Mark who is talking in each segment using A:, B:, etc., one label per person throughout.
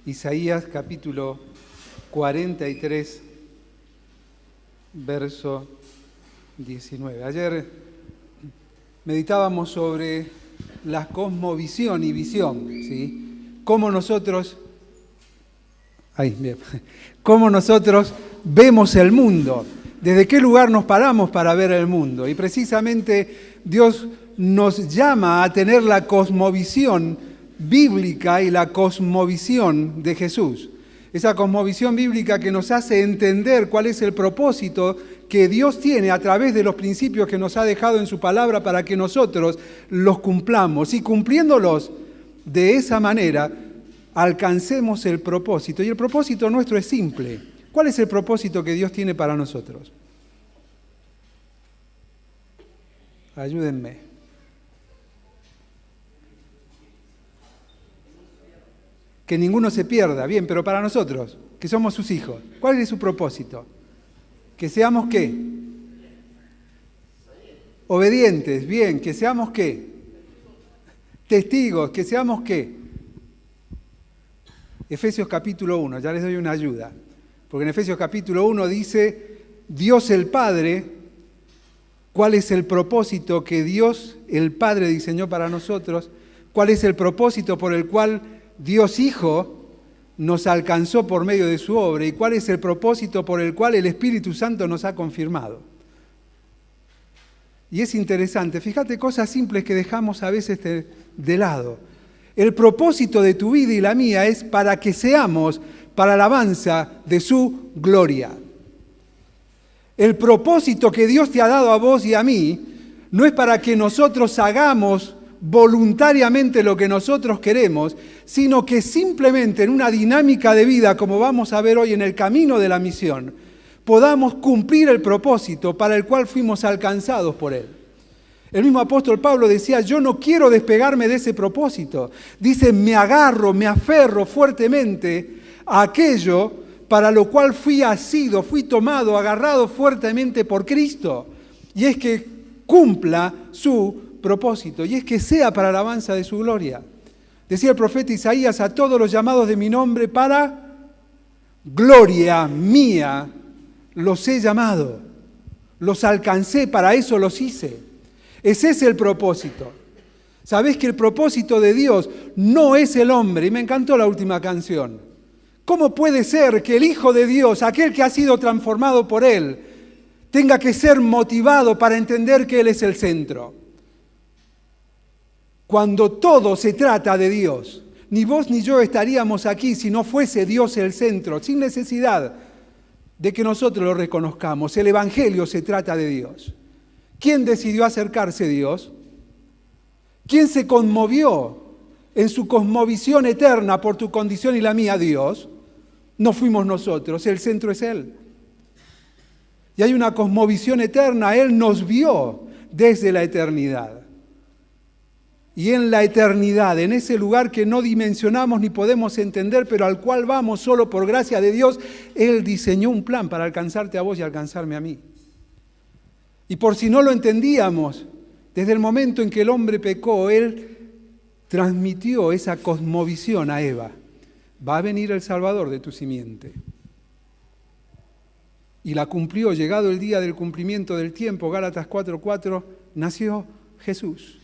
A: Isaías capítulo 43, verso 19. Ayer meditábamos sobre la cosmovisión y visión, ¿sí? Cómo nosotros vemos el mundo, desde qué lugar nos paramos para ver el mundo. Y precisamente Dios nos llama a tener la cosmovisión bíblica y la cosmovisión de Jesús. Esa cosmovisión bíblica que nos hace entender cuál es el propósito que Dios tiene a través de los principios que nos ha dejado en su palabra para que nosotros los cumplamos. Y cumpliéndolos de esa manera, alcancemos el propósito. Y el propósito nuestro es simple. ¿Cuál es el propósito que Dios tiene para nosotros? Ayúdenme. Que ninguno se pierda. Bien, pero para nosotros, que somos sus hijos, ¿cuál es su propósito? Que seamos ¿qué? Obedientes. Bien, que seamos ¿qué? Testigos. Que seamos ¿qué? Efesios capítulo 1, ya les doy una ayuda. Porque en Efesios capítulo 1 dice, Dios el Padre, ¿cuál es el propósito que Dios el Padre diseñó para nosotros? ¿Cuál es el propósito por el cual Dios Hijo nos alcanzó por medio de su obra? ¿Y cuál es el propósito por el cual el Espíritu Santo nos ha confirmado? Y es interesante, fíjate cosas simples que dejamos a veces de lado. El propósito de tu vida y la mía es para que seamos para la alabanza de su gloria. El propósito que Dios te ha dado a vos y a mí no es para que nosotros hagamos voluntariamente lo que nosotros queremos, sino que simplemente en una dinámica de vida, como vamos a ver hoy en el camino de la misión, podamos cumplir el propósito para el cual fuimos alcanzados por Él. El mismo apóstol Pablo decía, yo no quiero despegarme de ese propósito. Dice, me agarro, me aferro fuertemente a aquello para lo cual fui asido, fui tomado, agarrado fuertemente por Cristo. Y es que cumpla su propósito, y es que sea para la alabanza de su gloria. Decía el profeta Isaías, a todos los llamados de mi nombre para gloria mía los he llamado, los alcancé, para eso los hice. Ese es el propósito. ¿Sabés que el propósito de Dios no es el hombre? Y me encantó la última canción. ¿Cómo puede ser que el Hijo de Dios, aquel que ha sido transformado por Él, tenga que ser motivado para entender que Él es el centro? Cuando todo se trata de Dios, ni vos ni yo estaríamos aquí si no fuese Dios el centro, sin necesidad de que nosotros lo reconozcamos. El Evangelio se trata de Dios. ¿Quién decidió acercarse a Dios? ¿Quién se conmovió en su cosmovisión eterna por tu condición y la mía, Dios? No fuimos nosotros, el centro es Él. Y hay una cosmovisión eterna, Él nos vio desde la eternidad. Y en la eternidad, en ese lugar que no dimensionamos ni podemos entender, pero al cual vamos solo por gracia de Dios, Él diseñó un plan para alcanzarte a vos y alcanzarme a mí. Y por si no lo entendíamos, desde el momento en que el hombre pecó, Él transmitió esa cosmovisión a Eva. Va a venir el Salvador de tu simiente. Y la cumplió, llegado el día del cumplimiento del tiempo, Gálatas 4:4, nació Jesús.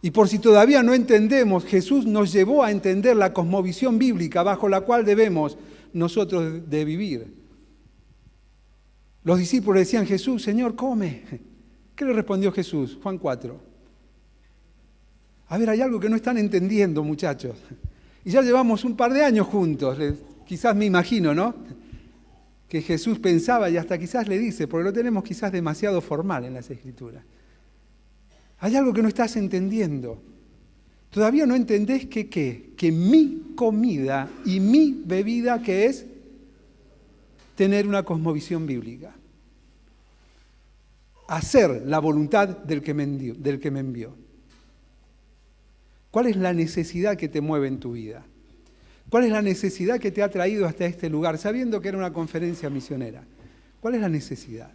A: Y por si todavía no entendemos, Jesús nos llevó a entender la cosmovisión bíblica bajo la cual debemos nosotros de vivir. Los discípulos decían, Jesús, Señor, come. ¿Qué le respondió Jesús? Juan 4. A ver, hay algo que no están entendiendo, muchachos. Y ya llevamos un par de años juntos, quizás me imagino, ¿no? Que Jesús pensaba y hasta quizás le dice, porque lo tenemos quizás demasiado formal en las Escrituras. Hay algo que no estás entendiendo. Todavía no entendés que mi comida y mi bebida, ¿qué es? Tener una cosmovisión bíblica. Hacer la voluntad del que me envió. ¿Cuál es la necesidad que te mueve en tu vida? ¿Cuál es la necesidad que te ha traído hasta este lugar, sabiendo que era una conferencia misionera? ¿Cuál es la necesidad?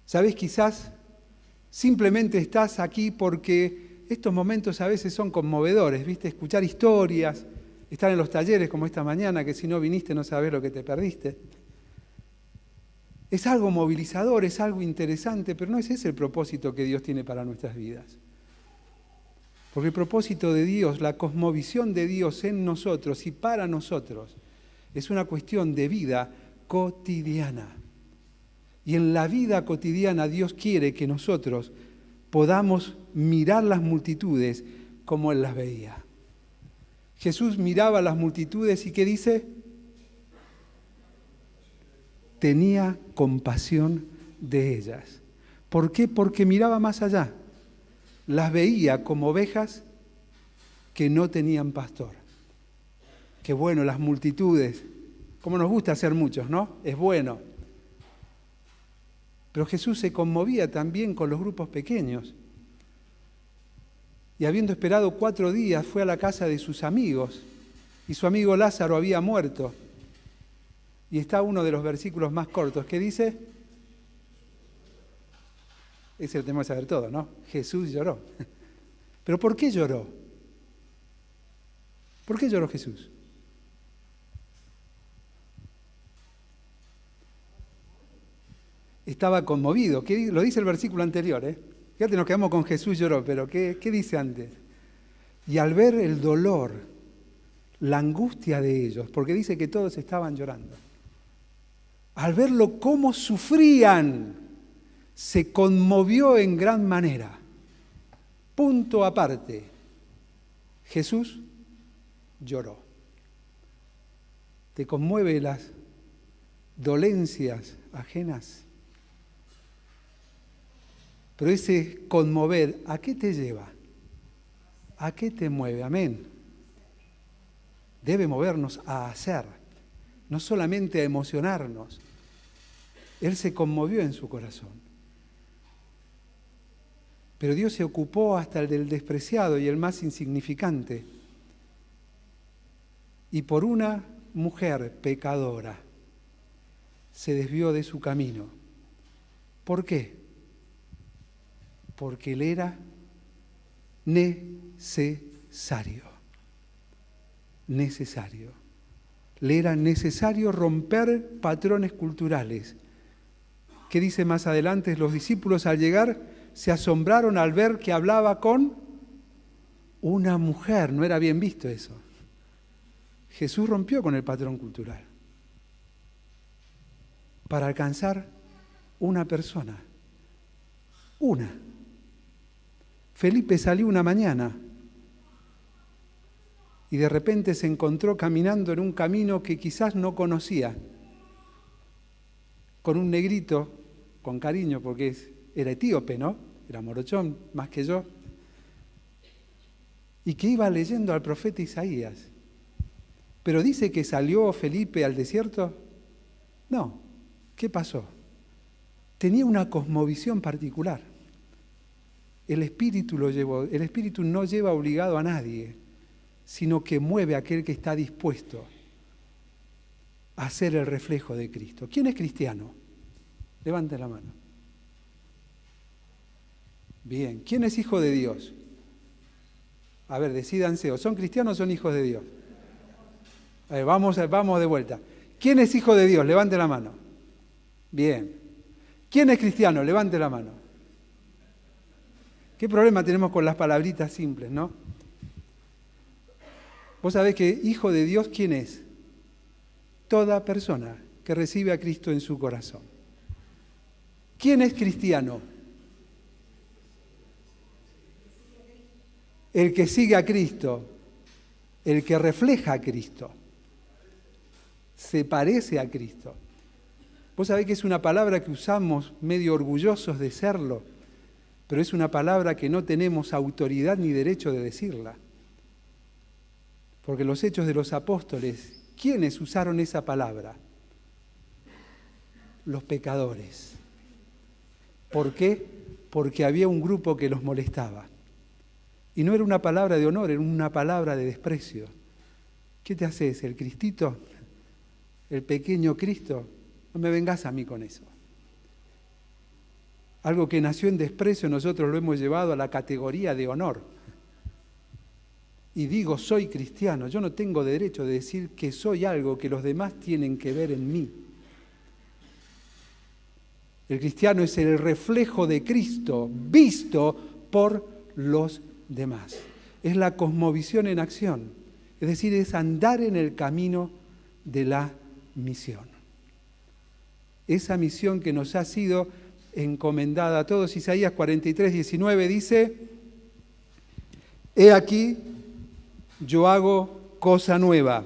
A: ¿Sabes? Quizás simplemente estás aquí porque estos momentos a veces son conmovedores, ¿viste? Escuchar historias, estar en los talleres como esta mañana, que si no viniste no sabes lo que te perdiste. Es algo movilizador, es algo interesante, pero no es ese el propósito que Dios tiene para nuestras vidas. Porque el propósito de Dios, la cosmovisión de Dios en nosotros y para nosotros, es una cuestión de vida cotidiana. Y en la vida cotidiana Dios quiere que nosotros podamos mirar las multitudes como Él las veía. Jesús miraba las multitudes y ¿qué dice? Tenía compasión de ellas. ¿Por qué? Porque miraba más allá. Las veía como ovejas que no tenían pastor. Qué bueno, las multitudes. Como nos gusta ser muchos, ¿no? Es bueno. Pero Jesús se conmovía también con los grupos pequeños. Y habiendo esperado 4 días, fue a la casa de sus amigos. Y su amigo Lázaro había muerto. Y está uno de los versículos más cortos que dice, ese lo tenemos que saber todo, ¿no? Jesús lloró. ¿Pero por qué lloró? ¿Por qué lloró Jesús? Estaba conmovido. Lo dice el versículo anterior, ¿eh? Fíjate, nos quedamos con Jesús lloró, pero ¿qué dice antes? Y al ver el dolor, la angustia de ellos, porque dice que todos estaban llorando, al verlo cómo sufrían, se conmovió en gran manera. Punto aparte, Jesús lloró. ¿Te conmueve las dolencias ajenas? Pero ese conmover, ¿a qué te lleva? ¿A qué te mueve? Amén. Debe movernos a hacer, no solamente a emocionarnos. Él se conmovió en su corazón. Pero Dios se ocupó hasta el del despreciado y el más insignificante. Y por una mujer pecadora se desvió de su camino. ¿Por qué? Porque Él era necesario. Necesario. Le era necesario romper patrones culturales. ¿Qué dice más adelante? Los discípulos al llegar se asombraron al ver que hablaba con una mujer. No era bien visto eso. Jesús rompió con el patrón cultural para alcanzar una persona. Una. Felipe salió una mañana y de repente se encontró caminando en un camino que quizás no conocía, con un negrito, con cariño, porque era etíope, ¿no? Era morochón, más que yo, y que iba leyendo al profeta Isaías. Pero dice que salió Felipe al desierto. No, ¿qué pasó? Tenía una cosmovisión particular. El Espíritu lo llevó. El Espíritu no lleva obligado a nadie, sino que mueve a aquel que está dispuesto a ser el reflejo de Cristo. ¿Quién es cristiano? Levante la mano. Bien. ¿Quién es hijo de Dios? A ver, decídanse, o son cristianos o son hijos de Dios. A ver, vamos de vuelta. ¿Quién es hijo de Dios? Levante la mano. Bien. ¿Quién es cristiano? Levante la mano. ¿Qué problema tenemos con las palabritas simples, no? Vos sabés que hijo de Dios, ¿quién es? Toda persona que recibe a Cristo en su corazón. ¿Quién es cristiano? El que sigue a Cristo, el que refleja a Cristo, se parece a Cristo. Vos sabés que es una palabra que usamos medio orgullosos de serlo, pero es una palabra que no tenemos autoridad ni derecho de decirla. Porque los Hechos de los Apóstoles, ¿quiénes usaron esa palabra? Los pecadores. ¿Por qué? Porque había un grupo que los molestaba. Y no era una palabra de honor, era una palabra de desprecio. ¿Qué te haces? ¿El Cristito? ¿El pequeño Cristo? No me vengas a mí con eso. Algo que nació en desprecio, nosotros lo hemos llevado a la categoría de honor. Y digo, soy cristiano. Yo no tengo derecho de decir que soy algo que los demás tienen que ver en mí. El cristiano es el reflejo de Cristo visto por los demás. Es la cosmovisión en acción. Es decir, es andar en el camino de la misión. Esa misión que nos ha sido encomendada a todos. Isaías 43, 19 dice: He aquí, yo hago cosa nueva.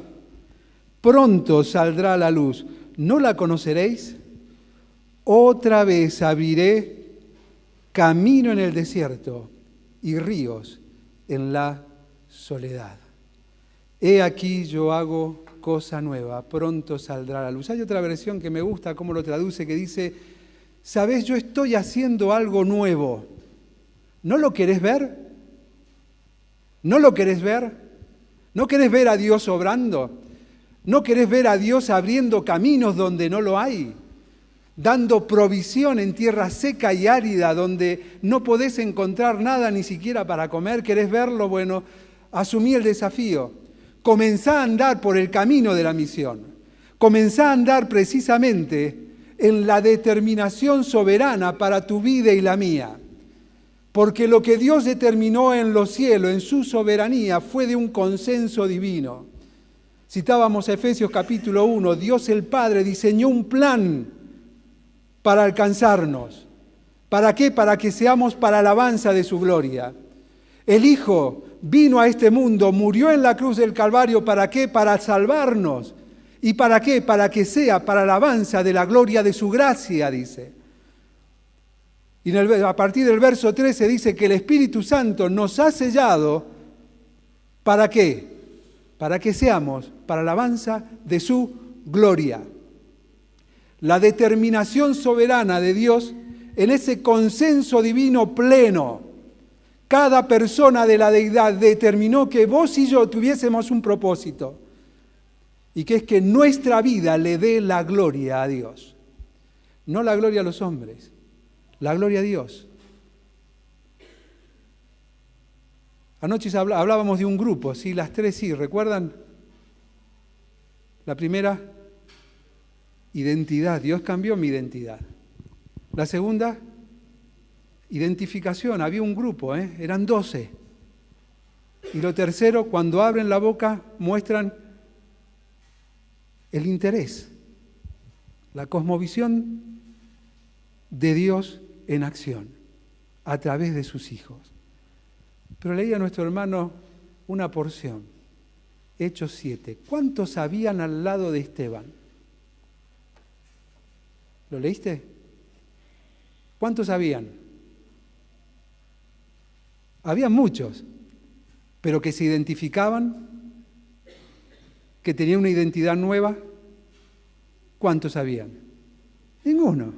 A: Pronto saldrá a la luz. ¿No la conoceréis? Otra vez abriré camino en el desierto y ríos en la soledad. He aquí, yo hago cosa nueva. Pronto saldrá a la luz. Hay otra versión que me gusta, cómo lo traduce, que dice: ¿Sabés? Yo estoy haciendo algo nuevo. ¿No lo querés ver? ¿No lo querés ver? ¿No querés ver a Dios obrando? ¿No querés ver a Dios abriendo caminos donde no lo hay? Dando provisión en tierra seca y árida donde no podés encontrar nada ni siquiera para comer. ¿Querés verlo? Bueno, asumí el desafío. Comenzá a andar por el camino de la misión. Comenzá a andar precisamente en la determinación soberana para tu vida y la mía. Porque lo que Dios determinó en los cielos, en su soberanía, fue de un consenso divino. Citábamos a Efesios capítulo 1, Dios el Padre diseñó un plan para alcanzarnos. ¿Para qué? Para que seamos para alabanza de su gloria. El Hijo vino a este mundo, murió en la cruz del Calvario, ¿para qué? Para salvarnos. ¿Y para qué? Para que sea para alabanza de la gloria de su gracia, dice. Y a partir del verso 13 dice que el Espíritu Santo nos ha sellado, ¿para qué? Para que seamos para alabanza de su gloria. La determinación soberana de Dios en ese consenso divino pleno. Cada persona de la deidad determinó que vos y yo tuviésemos un propósito. Y que es que nuestra vida le dé la gloria a Dios. No la gloria a los hombres, la gloria a Dios. Anoche hablábamos de un grupo, ¿sí? Las tres sí, ¿recuerdan? La primera, identidad. Dios cambió mi identidad. La segunda, identificación. Había un grupo, eran 12. Y lo tercero, cuando abren la boca, muestran el interés, la cosmovisión de Dios en acción, a través de sus hijos. Pero leía a nuestro hermano una porción, Hechos 7. ¿Cuántos habían al lado de Esteban? ¿Lo leíste? ¿Cuántos habían? Había muchos, pero que se identificaban, que tenían una identidad nueva. ¿Cuántos habían? Ninguno.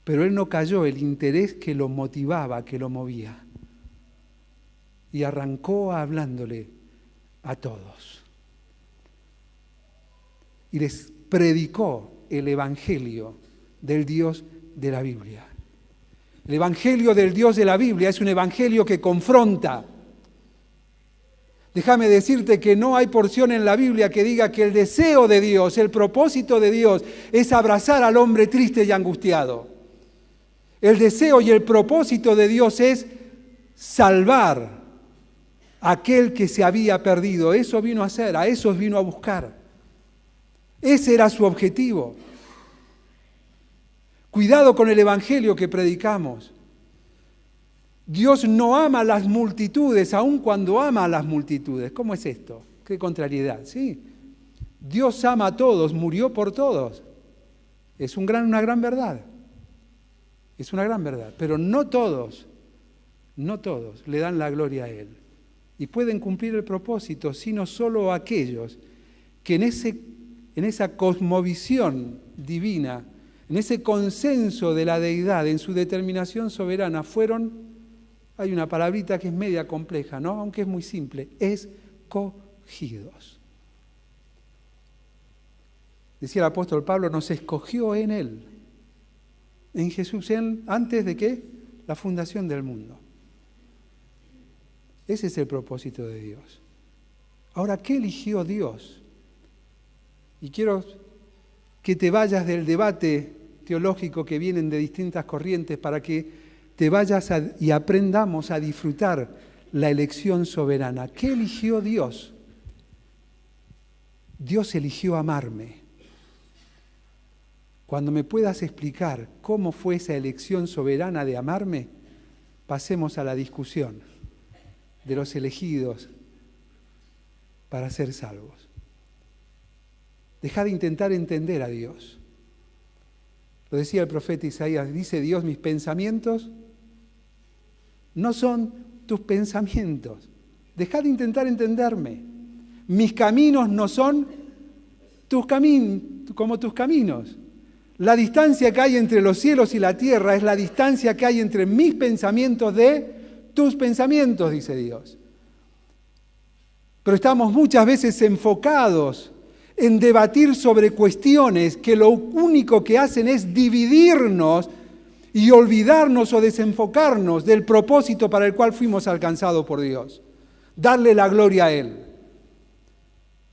A: Pero él no cayó el interés que lo motivaba, que lo movía. Y arrancó hablándole a todos. Y les predicó el Evangelio del Dios de la Biblia. El Evangelio del Dios de la Biblia es un Evangelio que confronta. Déjame decirte que no hay porción en la Biblia que diga que el deseo de Dios, el propósito de Dios es abrazar al hombre triste y angustiado. El deseo y el propósito de Dios es salvar a aquel que se había perdido. Eso vino a hacer, a esos vino a buscar. Ese era su objetivo. Cuidado con el Evangelio que predicamos. Dios no ama a las multitudes, aun cuando ama a las multitudes. ¿Cómo es esto? Qué contrariedad, ¿sí? Dios ama a todos, murió por todos. Es una gran verdad. Es una gran verdad. Pero no todos le dan la gloria a Él. Y pueden cumplir el propósito, sino solo aquellos que en esa cosmovisión divina, en ese consenso de la deidad, en su determinación soberana, fueron Hay una palabrita que es media compleja, ¿no? Aunque es muy simple. Escogidos. Decía el apóstol Pablo, nos escogió en Él, en Jesús, antes de ¿qué? La fundación del mundo. Ese es el propósito de Dios. Ahora, ¿qué eligió Dios? Y quiero que te vayas del debate teológico que vienen de distintas corrientes para que te vayas y aprendamos a disfrutar la elección soberana. ¿Qué eligió Dios? Dios eligió amarme. Cuando me puedas explicar cómo fue esa elección soberana de amarme, pasemos a la discusión de los elegidos para ser salvos. Deja de intentar entender a Dios. Lo decía el profeta Isaías, dice Dios, mis pensamientos no son tus pensamientos. Deja de intentar entenderme. Mis caminos no son tus caminos, como tus caminos. La distancia que hay entre los cielos y la tierra es la distancia que hay entre mis pensamientos de tus pensamientos, dice Dios. Pero estamos muchas veces enfocados en debatir sobre cuestiones que lo único que hacen es dividirnos y olvidarnos o desenfocarnos del propósito para el cual fuimos alcanzados por Dios. Darle la gloria a Él.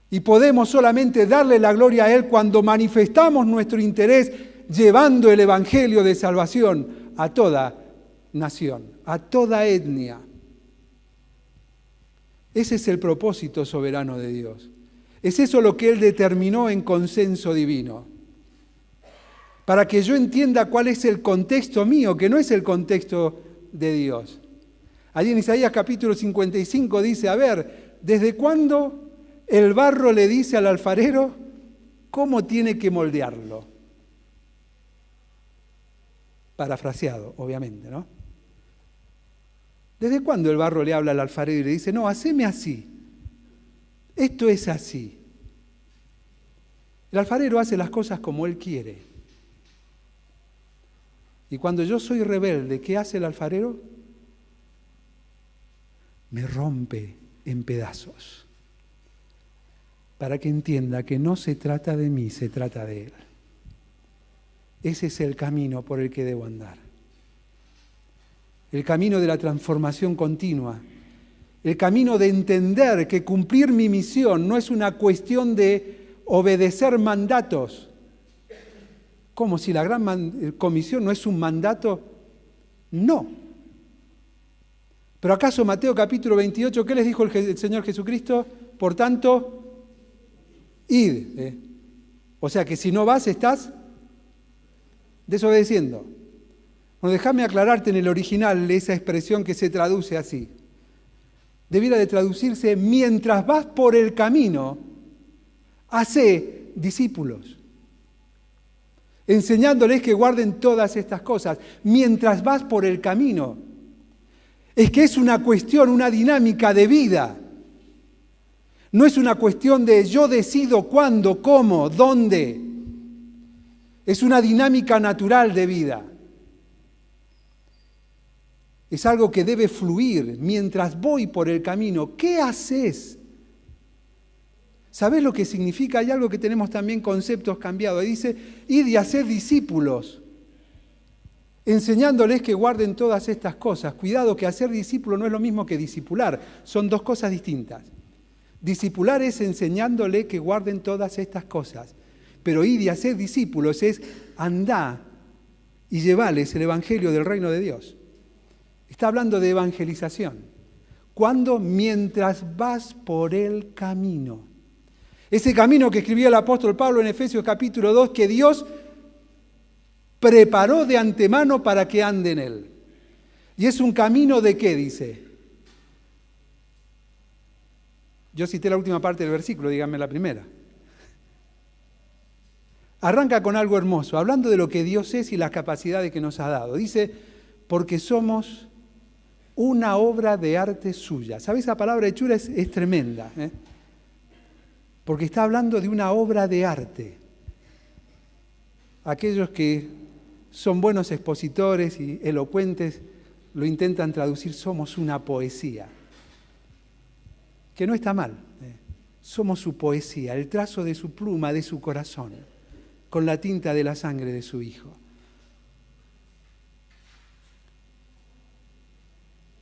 A: Y podemos solamente darle la gloria a Él cuando manifestamos nuestro interés llevando el evangelio de salvación a toda nación, a toda etnia. Ese es el propósito soberano de Dios. Es eso lo que Él determinó en consenso divino. Para que yo entienda cuál es el contexto mío, que no es el contexto de Dios. Allí en Isaías capítulo 55 dice, a ver, ¿desde cuándo el barro le dice al alfarero cómo tiene que moldearlo? Parafraseado, obviamente, ¿no? ¿Desde cuándo el barro le habla al alfarero y le dice, no, haceme así? Esto es así. El alfarero hace las cosas como él quiere. Y cuando yo soy rebelde, ¿qué hace el alfarero? Me rompe en pedazos. Para que entienda que no se trata de mí, se trata de Él. Ese es el camino por el que debo andar. El camino de la transformación continua. El camino de entender que cumplir mi misión no es una cuestión de obedecer mandatos. ¿Cómo? ¿Si la gran comisión no es un mandato? No. ¿Pero acaso Mateo capítulo 28, qué les dijo el Señor Jesucristo? Por tanto, id. O sea que si no vas, estás desobedeciendo. Bueno, déjame aclararte en el original esa expresión que se traduce así. Debiera de traducirse, mientras vas por el camino, hacé discípulos, enseñándoles que guarden todas estas cosas. Mientras vas por el camino. Es que es una cuestión, una dinámica de vida. No es una cuestión de yo decido cuándo, cómo, dónde. Es una dinámica natural de vida. Es algo que debe fluir mientras voy por el camino. ¿Qué haces? ¿Sabés lo que significa? Hay algo que tenemos también conceptos cambiados. Dice, id y haced discípulos, enseñándoles que guarden todas estas cosas. Cuidado, que hacer discípulo no es lo mismo que discipular. Son dos cosas distintas. Discipular es enseñándole que guarden todas estas cosas. Pero id y haced discípulos es andá y llevarles el evangelio del reino de Dios. Está hablando de evangelización. ¿Cuándo? Mientras vas por el camino. Ese camino que escribía el apóstol Pablo en Efesios capítulo 2, que Dios preparó de antemano para que ande en él. ¿Y es un camino de qué? Dice. Yo cité la última parte del versículo, díganme la primera. Arranca con algo hermoso, hablando de lo que Dios es y las capacidades que nos ha dado. Dice, porque somos una obra de arte suya. ¿Sabes? Esa palabra hechura es tremenda, porque está hablando de una obra de arte. Aquellos que son buenos expositores y elocuentes lo intentan traducir, somos una poesía, que no está mal. Somos su poesía, el trazo de su pluma, de su corazón, con la tinta de la sangre de su Hijo.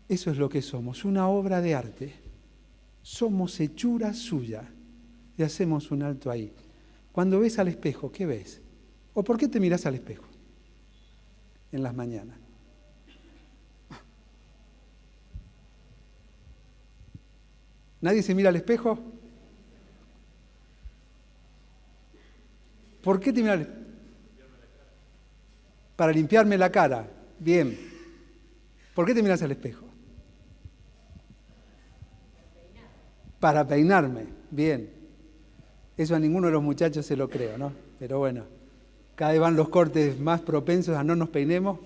A: Eso es lo que somos, una obra de arte. Somos hechura suya. Y hacemos un alto ahí. Cuando ves al espejo, ¿qué ves? ¿O por qué te miras al espejo en las mañanas? ¿Nadie se mira al espejo? ¿Por qué te miras al espejo? Para limpiarme la cara. Bien. ¿Por qué te miras al espejo? Para peinarme. Bien. Eso a ninguno de los muchachos se lo creo, ¿no? Pero bueno, cada vez van los cortes más propensos a no nos peinemos.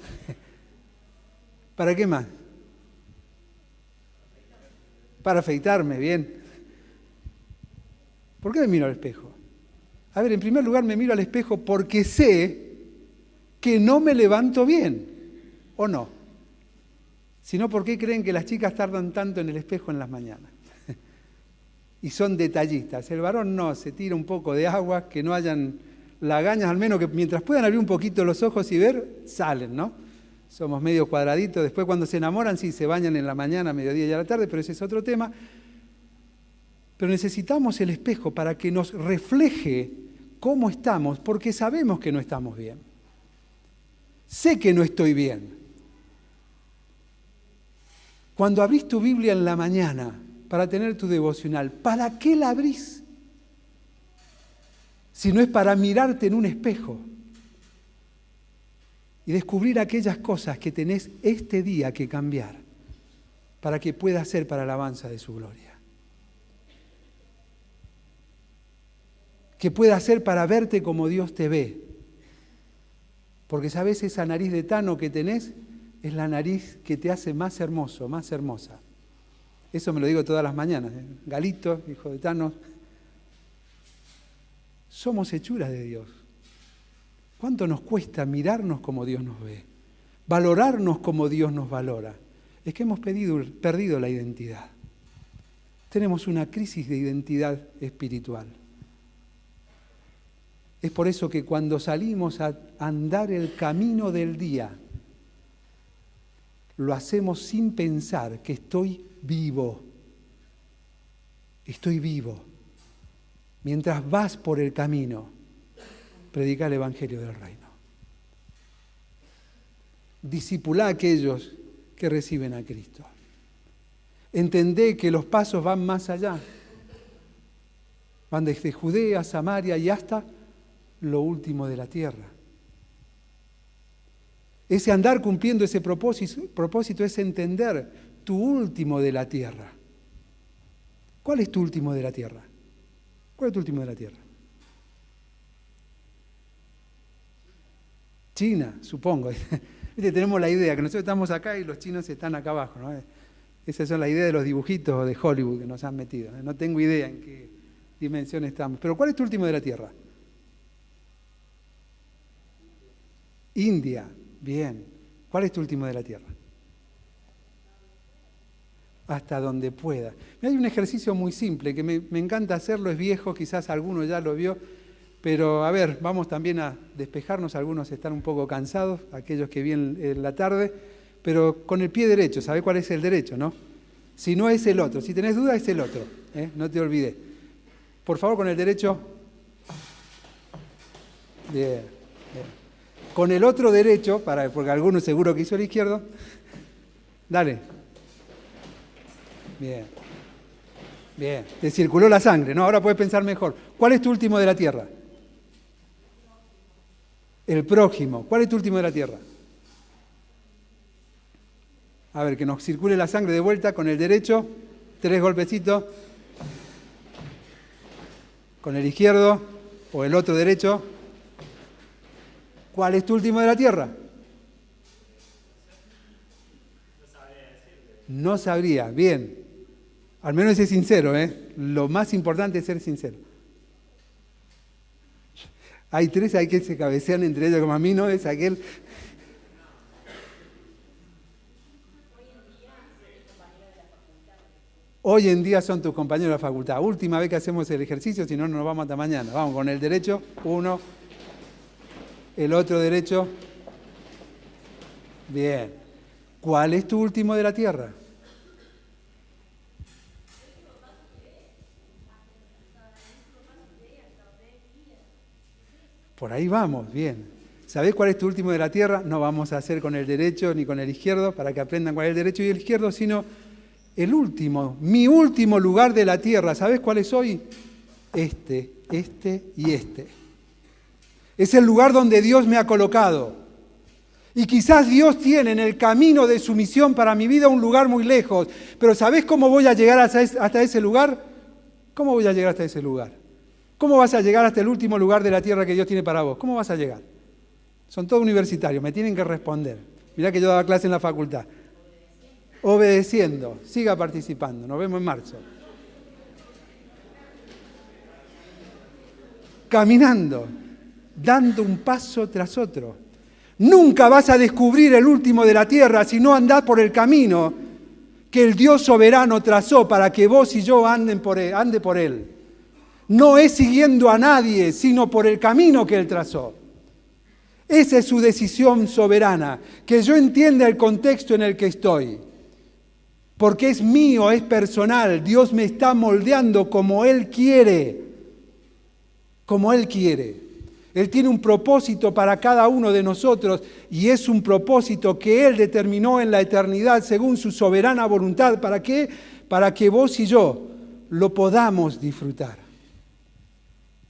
A: ¿Para qué más? Para afeitarme, bien. ¿Por qué me miro al espejo? A ver, en primer lugar me miro al espejo porque sé que no me levanto bien, ¿o no? Si no, ¿por qué creen que las chicas tardan tanto en el espejo en las mañanas? Y son detallistas. El varón no, se tira un poco de agua, que no hayan lagañas, al menos que mientras puedan abrir un poquito los ojos y ver, salen, ¿no? Somos medio cuadraditos. Después cuando se enamoran, sí, se bañan en la mañana, mediodía y a la tarde, pero ese es otro tema. Pero necesitamos el espejo para que nos refleje cómo estamos, porque sabemos que no estamos bien. Sé que no estoy bien. Cuando abrís tu Biblia en la mañana para tener tu devocional, ¿para qué la abrís? Si no es para mirarte en un espejo y descubrir aquellas cosas que tenés este día que cambiar para que pueda ser para la alabanza de su gloria. Que pueda ser para verte como Dios te ve. Porque sabes, esa nariz de Tano que tenés es la nariz que te hace más hermoso, más hermosa. Eso me lo digo todas las mañanas. Galito, hijo de Tano. Somos hechuras de Dios. ¿Cuánto nos cuesta mirarnos como Dios nos ve? Valorarnos como Dios nos valora. Es que hemos perdido la identidad. Tenemos una crisis de identidad espiritual. Es por eso que cuando salimos a andar el camino del día, lo hacemos sin pensar que estoy vivo. Estoy vivo. Mientras vas por el camino, predica el Evangelio del Reino. Discipulá a aquellos que reciben a Cristo. Entendé que los pasos van más allá. Van desde Judea, Samaria y hasta lo último de la tierra. Ese andar cumpliendo ese propósito es entender tu último de la tierra. ¿Cuál es tu último de la tierra? ¿Cuál es tu último de la tierra? China, supongo. Tenemos la idea que nosotros estamos acá y los chinos están acá abajo, ¿no? Esas son las ideas de los dibujitos de Hollywood que nos han metido. No tengo idea en qué dimensión estamos. Pero ¿cuál es tu último de la tierra? India. Bien. ¿Cuál es tu último de la tierra? Hasta donde pueda. Hay un ejercicio muy simple que me encanta hacerlo, es viejo, quizás alguno ya lo vio, pero a ver, vamos también a despejarnos, algunos están un poco cansados, aquellos que vienen en la tarde, pero con el pie derecho, ¿sabe cuál es el derecho, no? Si no es el otro, si tenés duda es el otro, no te olvides. Por favor, con el derecho. Bien, bien. Con el otro derecho, porque alguno seguro que hizo el izquierdo, dale. Bien, bien, te circuló la sangre, ¿no? Ahora puedes pensar mejor. ¿Cuál es tu último de la tierra? El prójimo. ¿Cuál es tu último de la tierra? A ver, que nos circule la sangre de vuelta con el derecho, 3 golpecitos. Con el izquierdo o el otro derecho. ¿Cuál es tu último de la tierra? No sabría, bien. Al menos es sincero, ¿eh? Lo más importante es ser sincero. Hay 3, hay que se cabecean entre ellos como a mí, ¿no? Es aquel. Hoy en día son tus compañeros de la facultad. Última vez que hacemos el ejercicio, si no, no nos vamos hasta mañana. Vamos con el derecho, uno. El otro derecho. Bien. ¿Cuál es tu último de la tierra? Por ahí vamos, bien. ¿Sabés cuál es tu último de la tierra? No vamos a hacer con el derecho ni con el izquierdo para que aprendan cuál es el derecho y el izquierdo, sino el último, mi último lugar de la tierra. ¿Sabés cuál es hoy? Este y este. Es el lugar donde Dios me ha colocado. Y quizás Dios tiene en el camino de su misión para mi vida un lugar muy lejos. Pero ¿sabés cómo voy a llegar hasta ese lugar? ¿Cómo voy a llegar hasta ese lugar? ¿Cómo vas a llegar hasta el último lugar de la tierra que Dios tiene para vos? ¿Cómo vas a llegar? Son todos universitarios, me tienen que responder. Mirá que yo daba clase en la facultad. Obedeciendo, siga participando. Nos vemos en marzo. Caminando, dando un paso tras otro. Nunca vas a descubrir el último de la tierra si no andás por el camino que el Dios soberano trazó para que vos y yo ande por él. No es siguiendo a nadie, sino por el camino que Él trazó. Esa es su decisión soberana, que yo entienda el contexto en el que estoy. Porque es mío, es personal. Dios me está moldeando como Él quiere. Como Él quiere. Él tiene un propósito para cada uno de nosotros y es un propósito que Él determinó en la eternidad según su soberana voluntad. ¿Para qué? Para que vos y yo lo podamos disfrutar.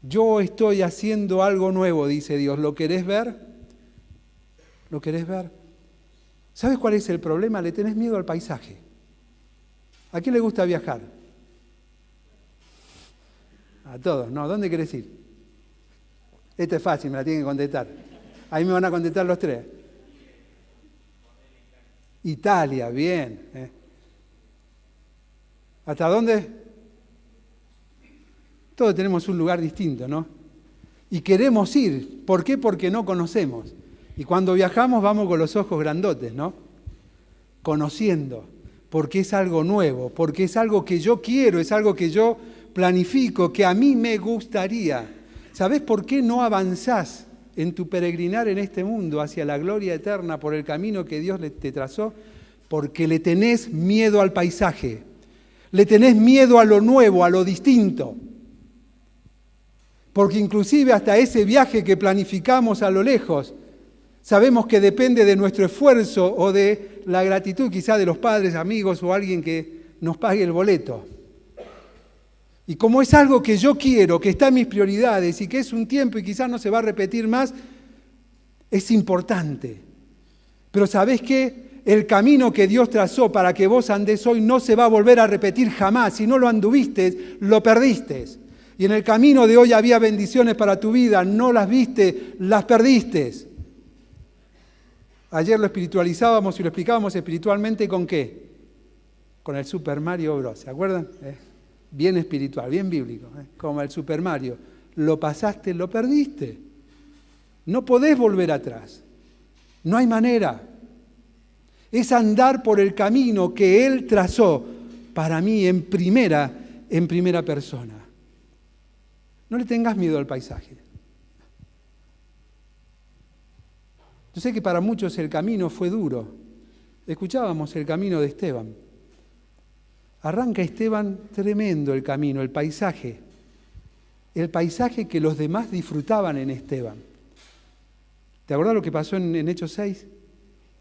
A: Yo estoy haciendo algo nuevo, dice Dios. ¿Lo querés ver? ¿Lo querés ver? ¿Sabes cuál es el problema? Le tenés miedo al paisaje. ¿A quién le gusta viajar? A todos, ¿no? ¿Dónde querés ir? Este es fácil, me la tienen que contestar. Ahí me van a contestar los tres. Italia, bien. ¿Hasta dónde? Todos tenemos un lugar distinto, ¿no? Y queremos ir. ¿Por qué? Porque no conocemos. Y cuando viajamos vamos con los ojos grandotes, ¿no? Conociendo. Porque es algo nuevo, porque es algo que yo quiero, es algo que yo planifico, que a mí me gustaría. ¿Sabés por qué no avanzás en tu peregrinar en este mundo hacia la gloria eterna por el camino que Dios te trazó? Porque le tenés miedo al paisaje. Le tenés miedo a lo nuevo, a lo distinto. Porque inclusive hasta ese viaje que planificamos a lo lejos, sabemos que depende de nuestro esfuerzo o de la gratitud quizá de los padres, amigos o alguien que nos pague el boleto. Y como es algo que yo quiero, que está en mis prioridades y que es un tiempo y quizás no se va a repetir más, es importante. Pero ¿sabés qué? El camino que Dios trazó para que vos andés hoy no se va a volver a repetir jamás. Si no lo anduviste, lo perdiste. Y en el camino de hoy había bendiciones para tu vida, no las viste, las perdiste. Ayer lo espiritualizábamos y lo explicábamos espiritualmente ¿con qué? Con el Super Mario Bros. ¿Se acuerdan? Bien espiritual, bien bíblico, como el Super Mario. Lo pasaste, lo perdiste. No podés volver atrás. No hay manera. Es andar por el camino que Él trazó para mí en primera persona. No le tengas miedo al paisaje. Yo sé que para muchos el camino fue duro. Escuchábamos el camino de Esteban. Arranca Esteban tremendo el camino, el paisaje que los demás disfrutaban en Esteban. ¿Te acordás lo que pasó en Hechos 6?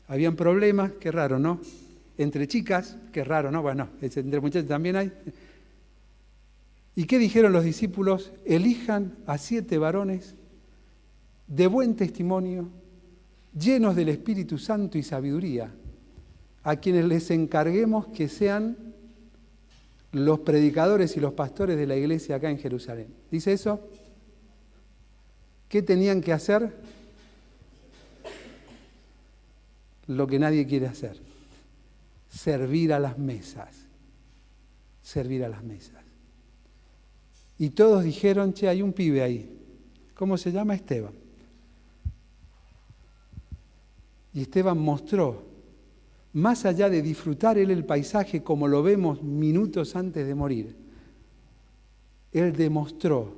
A: Habían problemas, qué raro, ¿no? Entre chicas, qué raro, ¿no? Bueno, entre muchachos también hay. ¿Y qué dijeron los discípulos? Elijan a 7 varones de buen testimonio, llenos del Espíritu Santo y sabiduría, a quienes les encarguemos que sean los predicadores y los pastores de la iglesia acá en Jerusalén. ¿Dice eso? ¿Qué tenían que hacer? Lo que nadie quiere hacer. Servir a las mesas. Servir a las mesas. Y todos dijeron, che, hay un pibe ahí. ¿Cómo se llama? Esteban. Y Esteban mostró más allá de disfrutar él el paisaje como lo vemos minutos antes de morir, él demostró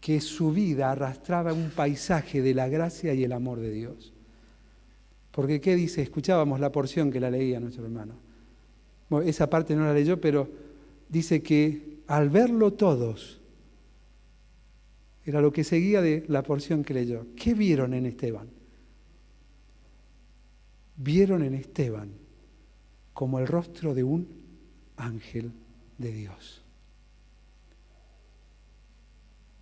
A: que su vida arrastraba un paisaje de la gracia y el amor de Dios. Porque ¿qué dice? Escuchábamos la porción que la leía nuestro hermano. Bueno, esa parte no la leyó, pero dice que al verlo todos, era lo que seguía de la porción que leyó. ¿Qué vieron en Esteban? Vieron en Esteban como el rostro de un ángel de Dios.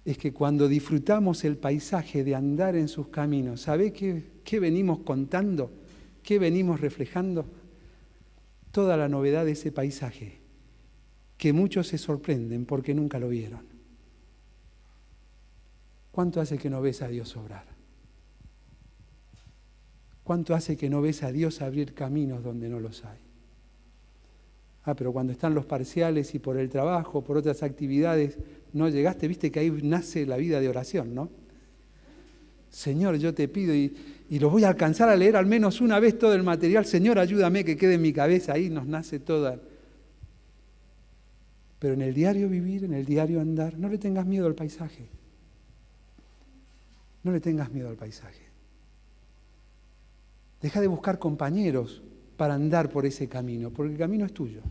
A: Es que cuando disfrutamos el paisaje de andar en sus caminos, ¿sabe qué venimos contando? ¿Qué venimos reflejando? Toda la novedad de ese paisaje, que muchos se sorprenden porque nunca lo vieron. ¿Cuánto hace que no ves a Dios obrar? ¿Cuánto hace que no ves a Dios abrir caminos donde no los hay? Pero cuando están los parciales y por el trabajo, por otras actividades, no llegaste, viste que ahí nace la vida de oración, ¿no? Señor, yo te pido y lo voy a alcanzar a leer al menos una vez todo el material. Señor, ayúdame que quede en mi cabeza, ahí nos nace toda. Pero en el diario vivir, en el diario andar, no le tengas miedo al paisaje. No le tengas miedo al paisaje. Deja de buscar compañeros para andar por ese camino, porque el camino es tuyo,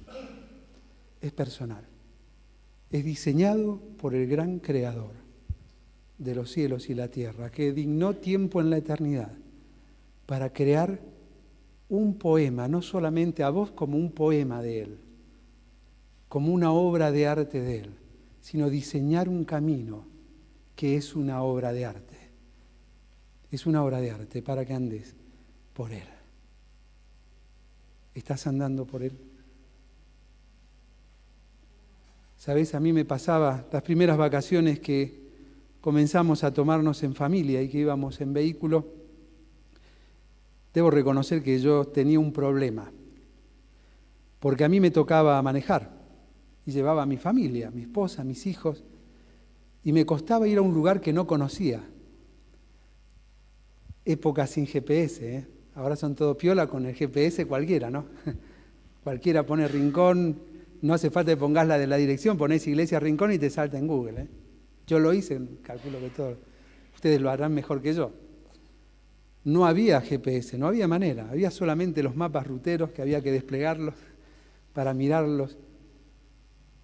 A: es personal, es diseñado por el gran Creador de los cielos y la tierra, que dignó tiempo en la eternidad para crear un poema, no solamente a vos como un poema de Él, como una obra de arte de Él, sino diseñar un camino que es una obra de arte. Es una obra de arte para que andes por Él. ¿Estás andando por Él? ¿Sabés? A mí me pasaba las primeras vacaciones que comenzamos a tomarnos en familia y que íbamos en vehículo. Debo reconocer que yo tenía un problema, porque a mí me tocaba manejar y llevaba a mi familia, a mi esposa, a mis hijos, y me costaba ir a un lugar que no conocía. Época sin GPS, ¿eh? Ahora son todo piola con el GPS cualquiera, ¿no? Cualquiera pone Rincón, no hace falta que pongas la de la dirección, ponés Iglesia Rincón y te salta en Google, ¿eh? Yo lo hice, calculo que todos ustedes lo harán mejor que yo. No había GPS, no había manera, había solamente los mapas ruteros que había que desplegarlos para mirarlos.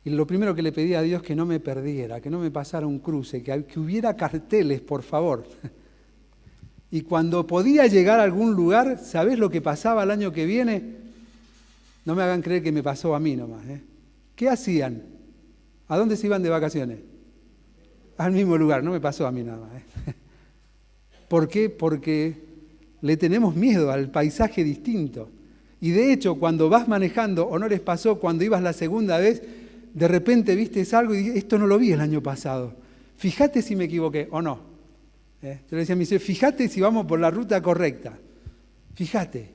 A: Y lo primero que le pedí a Dios que no me perdiera, que no me pasara un cruce, que hubiera carteles, por favor. Y cuando podía llegar a algún lugar, ¿sabés lo que pasaba el año que viene? No me hagan creer que me pasó a mí nomás, ¿eh? ¿Qué hacían? ¿A dónde se iban de vacaciones? Al mismo lugar, no me pasó a mí nada más, ¿eh? ¿Por qué? Porque le tenemos miedo al paisaje distinto. Y de hecho, cuando vas manejando, o no les pasó cuando ibas la segunda vez, de repente viste algo y dijiste, esto no lo vi el año pasado. Fíjate si me equivoqué o no. Yo le decía a mi hijo, fíjate si vamos por la ruta correcta. Fíjate.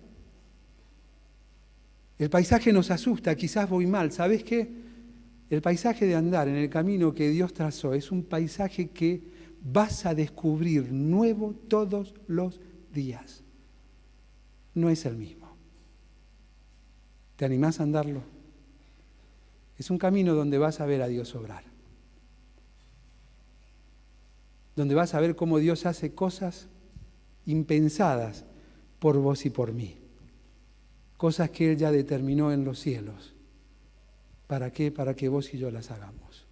A: El paisaje nos asusta, quizás voy mal. ¿Sabés qué? El paisaje de andar en el camino que Dios trazó es un paisaje que vas a descubrir nuevo todos los días. No es el mismo. ¿Te animás a andarlo? Es un camino donde vas a ver a Dios obrar. Donde vas a ver cómo Dios hace cosas impensadas por vos y por mí. Cosas que Él ya determinó en los cielos. ¿Para qué? Para que vos y yo las hagamos.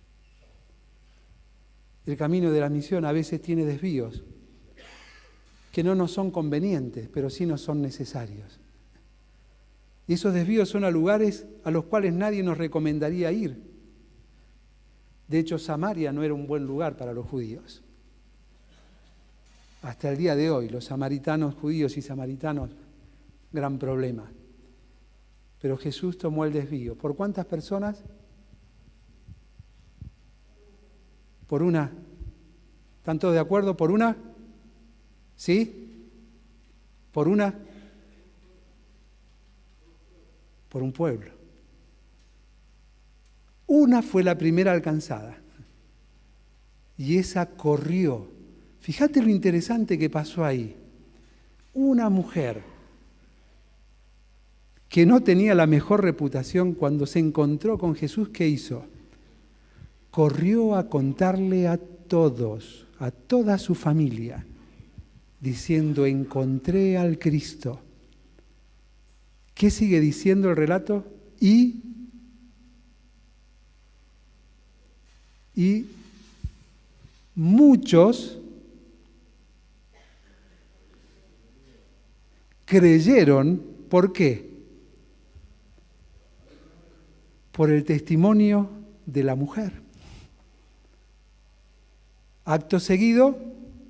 A: El camino de la misión a veces tiene desvíos que no nos son convenientes, pero sí nos son necesarios. Y esos desvíos son a lugares a los cuales nadie nos recomendaría ir. De hecho, Samaria no era un buen lugar para los judíos. Hasta el día de hoy, los samaritanos, judíos y samaritanos, gran problema. Pero Jesús tomó el desvío. ¿Por cuántas personas? Por una. ¿Están todos de acuerdo? ¿Por una? ¿Sí? ¿Por una? Por un pueblo. Una fue la primera alcanzada. Y esa corrió. Fíjate lo interesante que pasó ahí. Una mujer que no tenía la mejor reputación, cuando se encontró con Jesús, ¿qué hizo? Corrió a contarle a todos, a toda su familia, diciendo: encontré al Cristo. ¿Qué sigue diciendo el relato? Y muchos creyeron. ¿Por qué? Por el testimonio de la mujer. Acto seguido,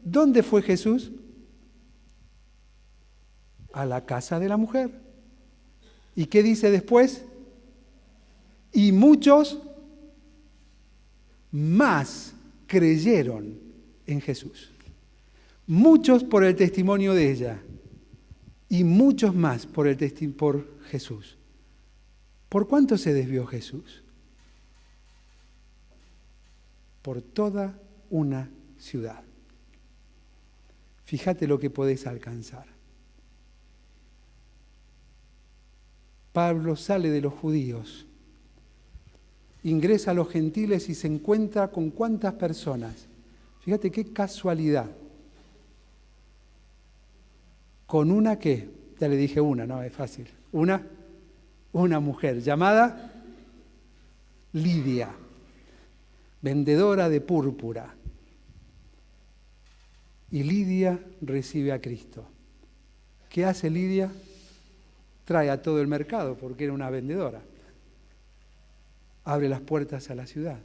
A: ¿dónde fue Jesús? A la casa de la mujer. ¿Y qué dice después? Y muchos más creyeron en Jesús. Muchos por el testimonio de ella y muchos más por Jesús. ¿Por cuánto se desvió Jesús? Por toda una ciudad. Fíjate lo que podés alcanzar. Pablo sale de los judíos, ingresa a los gentiles y se encuentra con cuántas personas. Fíjate qué casualidad. Con una que, ya le dije una, no es fácil. Una mujer llamada Lidia, vendedora de púrpura. Y Lidia recibe a Cristo. ¿Qué hace Lidia? Trae a todo el mercado, porque era una vendedora. Abre las puertas a la ciudad.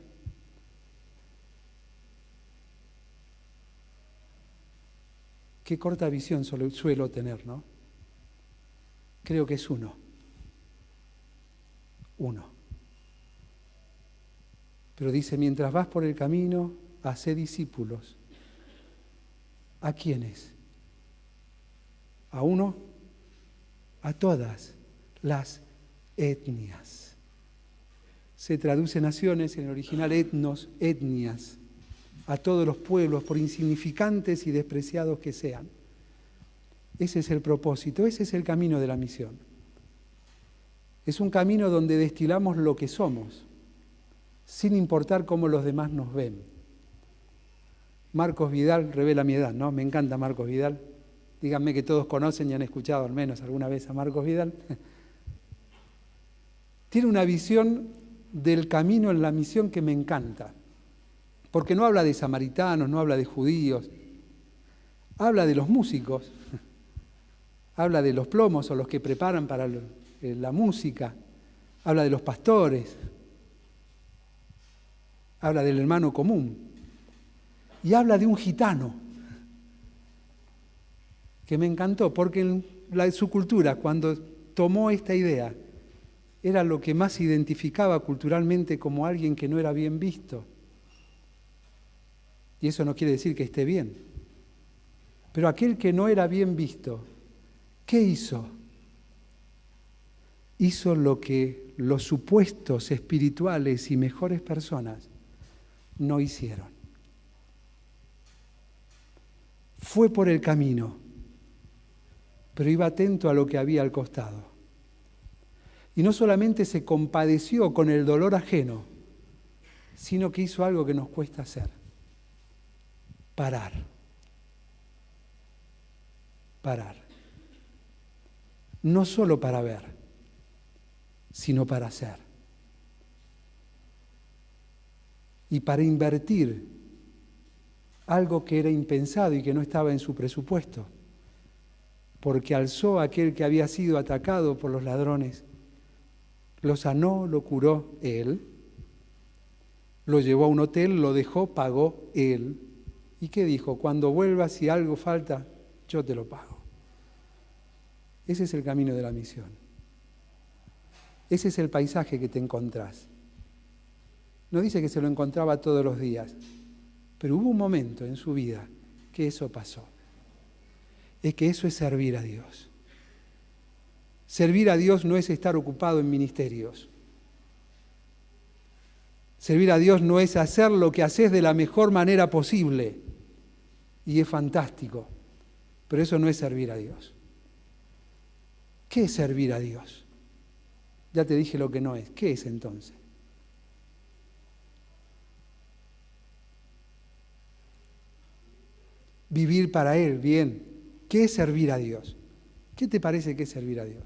A: Qué corta visión suelo tener, ¿no? Creo que es uno. Pero dice: mientras vas por el camino, hacé discípulos. ¿A quiénes? ¿A uno? A todas las etnias. Se traduce naciones, en el original etnos, etnias. A todos los pueblos, por insignificantes y despreciados que sean. Ese es el propósito, ese es el camino de la misión. Es un camino donde destilamos lo que somos, sin importar cómo los demás nos ven. Marcos Vidal revela mi edad, ¿no? Me encanta Marcos Vidal. Díganme que todos conocen y han escuchado al menos alguna vez a Marcos Vidal. Tiene una visión del camino en la misión que me encanta. Porque no habla de samaritanos, no habla de judíos, habla de los músicos, habla de los plomos o los que preparan para la música, habla de los pastores, habla del hermano común y habla de un gitano que me encantó, porque en su cultura, cuando tomó esta idea, era lo que más identificaba culturalmente como alguien que no era bien visto. Y eso no quiere decir que esté bien. Pero aquel que no era bien visto, ¿qué hizo? Hizo lo que los supuestos espirituales y mejores personas no hicieron. Fue por el camino, pero iba atento a lo que había al costado. Y no solamente se compadeció con el dolor ajeno, sino que hizo algo que nos cuesta hacer. Parar. No solo para ver, sino para hacer. Y para invertir algo que era impensado y que no estaba en su presupuesto. Porque alzó a aquel que había sido atacado por los ladrones, lo sanó, lo curó él, lo llevó a un hotel, lo dejó, pagó él. ¿Y qué dijo? Cuando vuelvas, si algo falta, yo te lo pago. Ese es el camino de la misión. Ese es el paisaje que te encontrás. No dice que se lo encontraba todos los días, pero hubo un momento en su vida que eso pasó. Es que eso es servir a Dios. Servir a Dios no es estar ocupado en ministerios. Servir a Dios no es hacer lo que haces de la mejor manera posible. Y es fantástico, pero eso no es servir a Dios. ¿Qué es servir a Dios? Ya te dije lo que no es. ¿Qué es entonces? Vivir para Él, bien. ¿Qué es servir a Dios? ¿Qué te parece que es servir a Dios?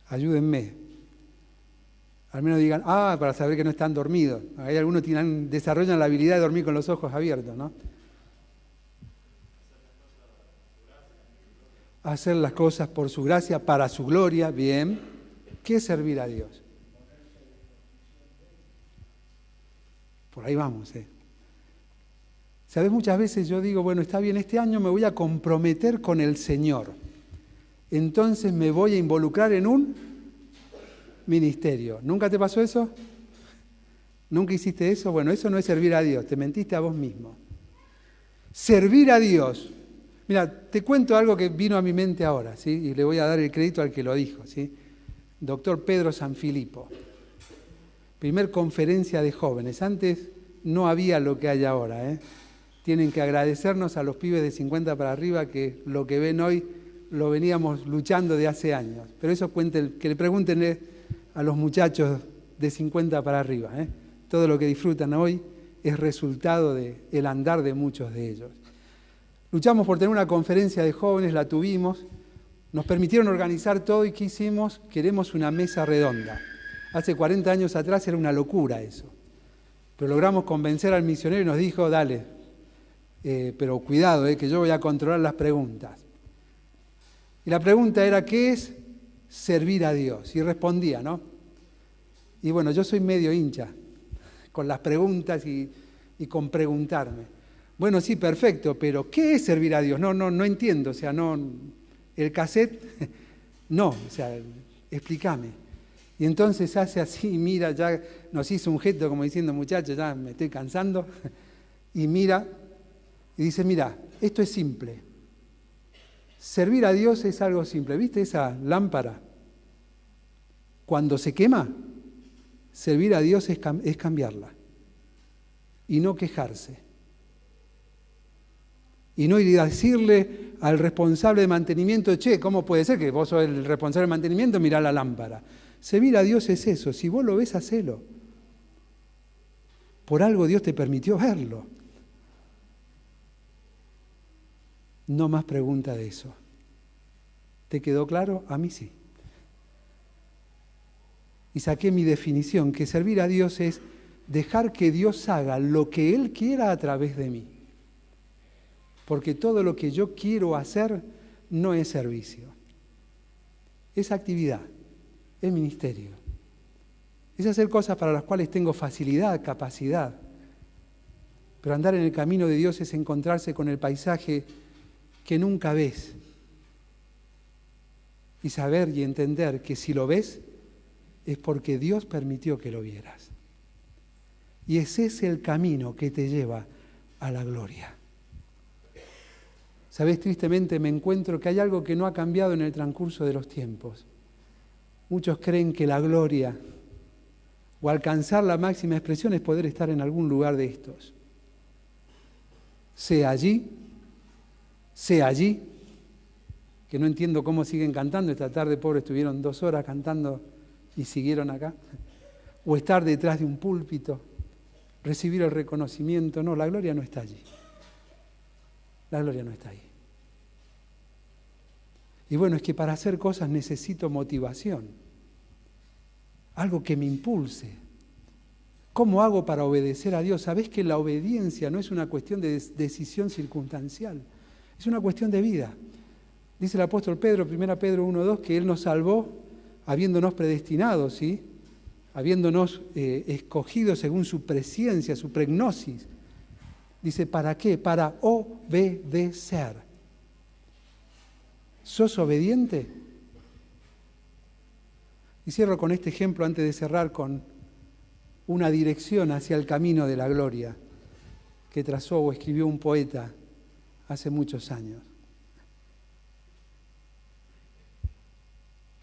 A: Ayúdenme. Al menos digan, para saber que no están dormidos. Hay algunos que desarrollan la habilidad de dormir con los ojos abiertos, ¿no? Hacer las cosas por su gracia, para su gloria, bien. ¿Qué es servir a Dios? Por ahí vamos, ¿Sabes? Muchas veces yo digo, bueno, está bien, este año me voy a comprometer con el Señor. Entonces me voy a involucrar en un ministerio. ¿Nunca te pasó eso? ¿Nunca hiciste eso? Bueno, eso no es servir a Dios, te mentiste a vos mismo. Servir a Dios. Mira, te cuento algo que vino a mi mente ahora, ¿sí? Y le voy a dar el crédito al que lo dijo, ¿sí? Doctor Pedro Sanfilippo. Primer conferencia de jóvenes. Antes no había lo que hay ahora, Tienen que agradecernos a los pibes de 50 para arriba que lo que ven hoy lo veníamos luchando de hace años. Pero eso que le pregunten a los muchachos de 50 para arriba. Todo lo que disfrutan hoy es resultado del andar de muchos de ellos. Luchamos por tener una conferencia de jóvenes, la tuvimos, nos permitieron organizar todo y ¿qué hicimos? Queremos una mesa redonda. Hace 40 años atrás era una locura eso. Pero logramos convencer al misionero y nos dijo, dale, pero cuidado, que yo voy a controlar las preguntas. Y la pregunta era, ¿qué es servir a Dios? Y respondía, ¿no? Y bueno, yo soy medio hincha con las preguntas y con preguntarme. Bueno, sí, perfecto, pero ¿qué es servir a Dios? No entiendo, o sea, no, el cassette, no, o sea, explícame. Y entonces hace así, mira, ya nos hizo un gesto como diciendo, muchachos, ya me estoy cansando, y mira, y dice, mira, esto es simple. Servir a Dios es algo simple. ¿Viste esa lámpara? Cuando se quema, servir a Dios es cambiarla y no quejarse. Y no ir a decirle al responsable de mantenimiento, che, ¿cómo puede ser que vos sos el responsable de mantenimiento? Mirá la lámpara. Servir a Dios es eso. Si vos lo ves, hacelo. Por algo Dios te permitió verlo. No más pregunta de eso. ¿Te quedó claro? A mí sí. Y saqué mi definición, que servir a Dios es dejar que Dios haga lo que Él quiera a través de mí. Porque todo lo que yo quiero hacer no es servicio. Es actividad, es ministerio. Es hacer cosas para las cuales tengo facilidad, capacidad. Pero andar en el camino de Dios es encontrarse con el paisaje que nunca ves. Y saber y entender que si lo ves es porque Dios permitió que lo vieras. Y ese es el camino que te lleva a la gloria. ¿Sabés? Tristemente me encuentro que hay algo que no ha cambiado en el transcurso de los tiempos. Muchos creen que la gloria o alcanzar la máxima expresión es poder estar en algún lugar de estos. Sea allí, que no entiendo cómo siguen cantando. Esta tarde, pobres, estuvieron 2 horas cantando y siguieron acá. O estar detrás de un púlpito, recibir el reconocimiento. No, la gloria no está allí. La gloria no está ahí. Y bueno, es que para hacer cosas necesito motivación. Algo que me impulse. ¿Cómo hago para obedecer a Dios? Sabés que la obediencia no es una cuestión de decisión circunstancial. Es una cuestión de vida. Dice el apóstol Pedro, 1 Pedro 1:2, que Él nos salvó habiéndonos predestinado, ¿sí? Habiéndonos escogido según su presciencia, su pregnosis. Dice, ¿para qué? Para obedecer. ¿Sos obediente? Y cierro con este ejemplo antes de cerrar con una dirección hacia el camino de la gloria que trazó o escribió un poeta hace muchos años.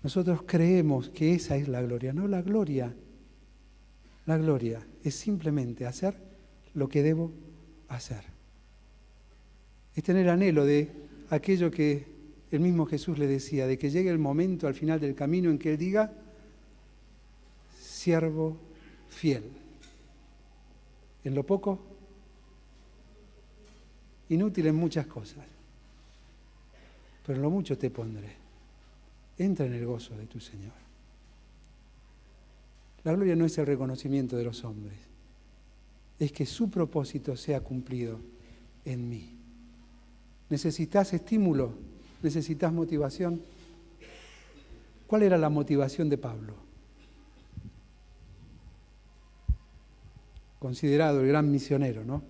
A: Nosotros creemos que esa es la gloria. No, la gloria es simplemente hacer lo que debo hacer. Es tener anhelo de aquello que el mismo Jesús le decía, de que llegue el momento al final del camino en que Él diga, siervo fiel. En lo poco, inútil en muchas cosas, pero en lo mucho te pondré. Entra en el gozo de tu Señor. La gloria no es el reconocimiento de los hombres, es que su propósito sea cumplido en mí. ¿Necesitas estímulo? ¿Necesitas motivación? ¿Cuál era la motivación de Pablo? Considerado el gran misionero, ¿no?